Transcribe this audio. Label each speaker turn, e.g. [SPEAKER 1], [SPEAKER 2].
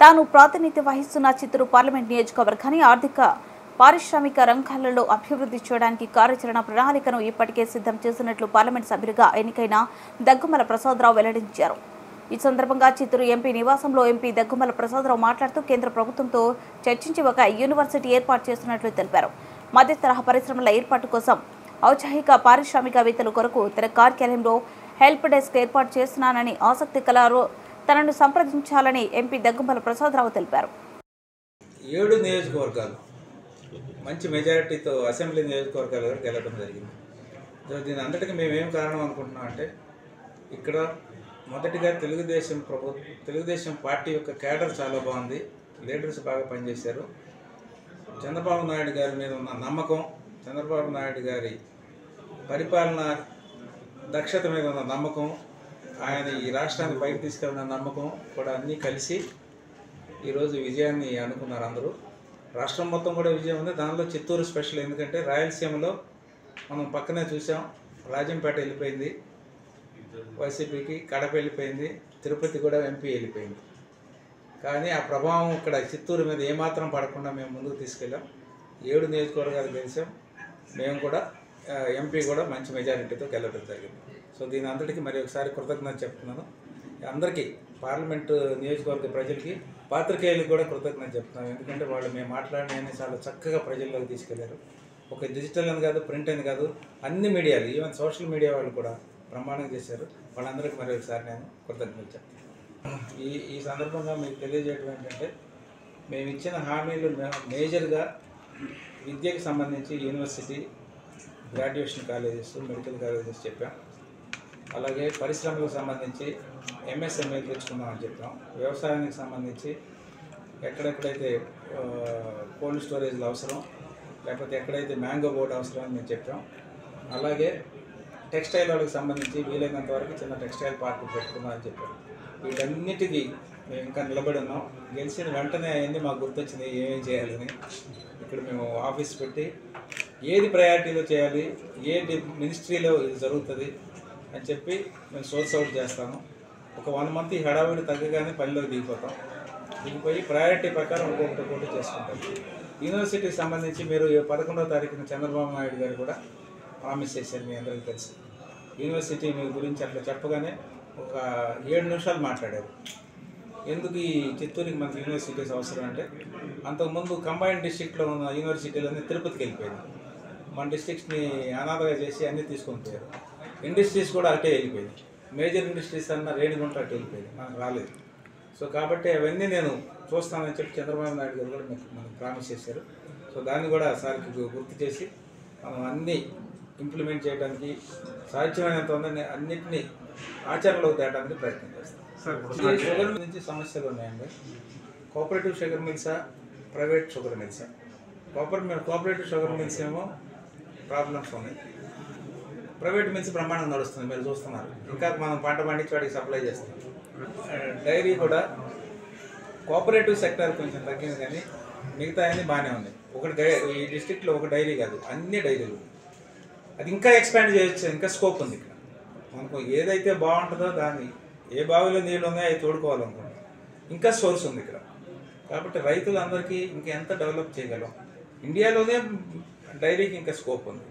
[SPEAKER 1] తాను ప్రాతినిధ్యం వహిస్తున్న చిత్తూరు పార్లమెంట్ నియోజకవర్గాన్ని ఆర్థిక పారిశ్రామిక రంగాలలో అభివృద్ధి చేయడానికి కార్యాచరణ ప్రణాళికను ఇప్పటికే సిద్ధం చేసినట్లు పార్లమెంట్ సభ్యుడిగా ఎన్నికైన దగ్గుమల ప్రసాదరావు వెల్లడించారు. ఈ సందర్భంగా చిత్తూరు ఎంపీ నివాసంలో ఎంపీ దగ్గుమల ప్రసాదరావు మాట్లాడుతూ కేంద్ర ప్రభుత్వంతో చర్చించి ఒక యూనివర్సిటీ ఏర్పాటు చేస్తున్నట్లు తెలిపారు. మధ్య తరహా పరిశ్రమల ఏర్పాటు కోసం ఔత్సాహిక పారిశ్రామికవేత్తల కొరకు తన కార్యాలయంలో హెల్ప్ డెస్క్ ఏర్పాటు చేస్తున్నానని ఆసక్తి కలవారు తనను సంప్రదించాలని ఎంపీ దగ్గుమల ప్రసాదరావు తెలిపారు.
[SPEAKER 2] 7 నియోజకవర్గాలు మంచి మెజారిటీతో అసెంబ్లీ నియోజకవర్గాలు గెలవడం జరిగింది. దీని అంతటికి మేమేం కారణం అనుకుంటున్నాం అంటే ఇక్కడ మొదటిగా తెలుగుదేశం పార్టీ యొక్క క్యాడర్ చాలా బాగుంది, లీడర్స్ బాగా పనిచేశారు. చంద్రబాబు నాయుడు గారి మీద ఉన్న నమ్మకం, చంద్రబాబు నాయుడు గారి పరిపాలన దక్షత మీద ఉన్న నమ్మకం, ఆయన ఈ రాష్ట్రాన్ని పైకి తీసుకెళ్ళిన నమ్మకం కూడా అన్నీ కలిసి ఈరోజు విజయాన్ని అనుకున్నారు అందరూ. రాష్ట్రం మొత్తం కూడా విజయం ఉంది. దానిలో చిత్తూరు స్పెషల్, ఎందుకంటే రాయలసీమలో మనం పక్కనే చూసాం, రాజంపేట వెళ్ళిపోయింది వైసీపీకి, కడప వెళ్ళిపోయింది, తిరుపతి కూడా ఎంపీ వెళ్ళిపోయింది. కానీ ఆ ప్రభావం ఇక్కడ చిత్తూరు మీద ఏమాత్రం పడకుండా మేము ముందుకు తీసుకెళ్ళాం. 7 నియోజకవర్గాలు గెలిచాం. మేము కూడా ఎంపీ కూడా మంచి మెజారిటీతో గెలవడం జరిగింది. సో దీని అంతటికి మరి ఒకసారి కృతజ్ఞత చెప్తున్నాను అందరికీ, పార్లమెంటు నియోజకవర్గ ప్రజలకి, పాత్రికేయులకు కూడా కృతజ్ఞత చెప్తున్నాను. ఎందుకంటే వాళ్ళు మేము మాట్లాడినవన్నీ చాలా చక్కగా ప్రజల్లోకి తీసుకెళ్లారు. ఒక డిజిటల్ అని కాదు, ప్రింట్ అని కాదు, అన్ని మీడియాలు, ఈవెన్ సోషల్ మీడియా వాళ్ళు కూడా బ్రహ్మాండంగా చేశారు. వాళ్ళందరికీ మరి ఒకసారి నేను కృతజ్ఞత చెప్తాను. ఈ సందర్భంగా మీకు తెలియజేయడం ఏంటంటే మేము ఇచ్చిన హామీలు మేజర్గా విద్యకు సంబంధించి university, graduation colleges, medical colleges చెప్పాం. అలాగే పరిశ్రమలకు సంబంధించి ఎంఎస్ఎంఏ తెచ్చుకుందామని చెప్పాం. వ్యవసాయానికి సంబంధించి ఎక్కడెక్కడైతే కోల్డ్ స్టోరేజ్లు అవసరం, లేకపోతే ఎక్కడైతే మ్యాంగో బోర్డు అవసరం అని మేము చెప్పాం. అలాగే టెక్స్టైల్ వాళ్ళకి సంబంధించి వీలైనంత వరకు చిన్న టెక్స్టైల్ పార్క్ పెట్టుకుందామని చెప్పాం. వీటన్నిటికీ మేము ఇంకా నిలబడి ఉన్నాం. గెలిచిన వెంటనే అవన్నీ మాకు గుర్తొచ్చినాయి ఏమేమి చేయాలని. ఇక్కడ మేము ఆఫీస్ పెట్టి ఏది ప్రయారిటీలో చేయాలి, ఏది మినిస్ట్రీలో ఇది జరుగుతుంది అని చెప్పి మేము సోర్స్ అవుట్ చేస్తాము. ఒక 1 మంత్ ఈ హడావిడి తగ్గగానే పనిలోకి దిగిపోతాం. దిగిపోయి ప్రయారిటీ ప్రకారం ఒక్కొక్కటి చేసుకుంటాం. యూనివర్సిటీకి సంబంధించి మీరు 11వ తారీఖున చంద్రబాబు నాయుడు గారు కూడా ప్రామిస్ చేశారు, మీ అందరికీ తెలుసు. యూనివర్సిటీ మీ గురించి అట్లా చెప్పగానే ఒక 7 నిమిషాలు మాట్లాడారు. ఎందుకు ఈ చిత్తూరుకి మనకి యూనివర్సిటీస్ అవసరం అంటే, అంతకుముందు కంబైన్డ్ డిస్ట్రిక్ట్లో ఉన్న యూనివర్సిటీలన్నీ తిరుపతికి వెళ్ళిపోయింది. మన డిస్ట్రిక్ట్స్ని అనాథగా చేసి అన్నీ తీసుకొని పోయారు. ఇండస్ట్రీస్ కూడా అటే వెళ్ళిపోయింది. మేజర్ ఇండస్ట్రీస్ అన్న రేణిగుంట అటు వెళ్ళిపోయింది, మనకు రాలేదు. సో కాబట్టి అవన్నీ నేను చూస్తానని చెప్పి చంద్రబాబు నాయుడు గారు కూడా మనకు ప్రామిస్ చేశారు. సో దాన్ని కూడా సార్కి గుర్తు చేసి మనం అన్నీ ఇంప్లిమెంట్ చేయడానికి సాధ్యమైనంత అన్నింటినీ ఆచరణలోకి తేయడానికి ప్రయత్నం చేస్తాం. షుగర్ నుంచి సమస్యలు ఉన్నాయండి. కోఆపరేటివ్ షుగర్ మిల్సా, ప్రైవేట్ షుగర్ మిల్సా? కోఆపరేటివ్ షుగర్ మిల్స్ ఏమో ప్రాబ్లమ్స్ ఉన్నాయి. ప్రైవేట్ మిల్స్ బ్రహ్మాండంగా నడుస్తుంది, మీరు చూస్తున్నారు. ఇంకా మనం పంట పండించి వాడికి సప్లై చేస్తాం. డైరీ కూడా కోఆపరేటివ్ సెక్టర్ కొంచెం తగ్గింది, కానీ మిగతా అన్నీ బాగానే ఉన్నాయి. ఈ డిస్ట్రిక్ట్లో ఒక డైరీ కాదు, అన్ని డైరీలు. అది ఇంకా ఎక్స్పాండ్ చేయొచ్చు, ఇంకా స్కోప్ ఉంది ఇక్కడ. మనకు ఏదైతే బాగుంటుందో దాన్ని, ఏ బావిలో నీళ్ళు ఉన్నాయో అవి తోడుకోవాలనుకుంటాం. ఇంకా సోర్స్ ఉంది ఇక్కడ. కాబట్టి రైతులందరికీ ఇంకా ఎంత డెవలప్ చేయగలం, ఇండియాలోనే డైరీకి ఇంకా స్కోప్ ఉంది.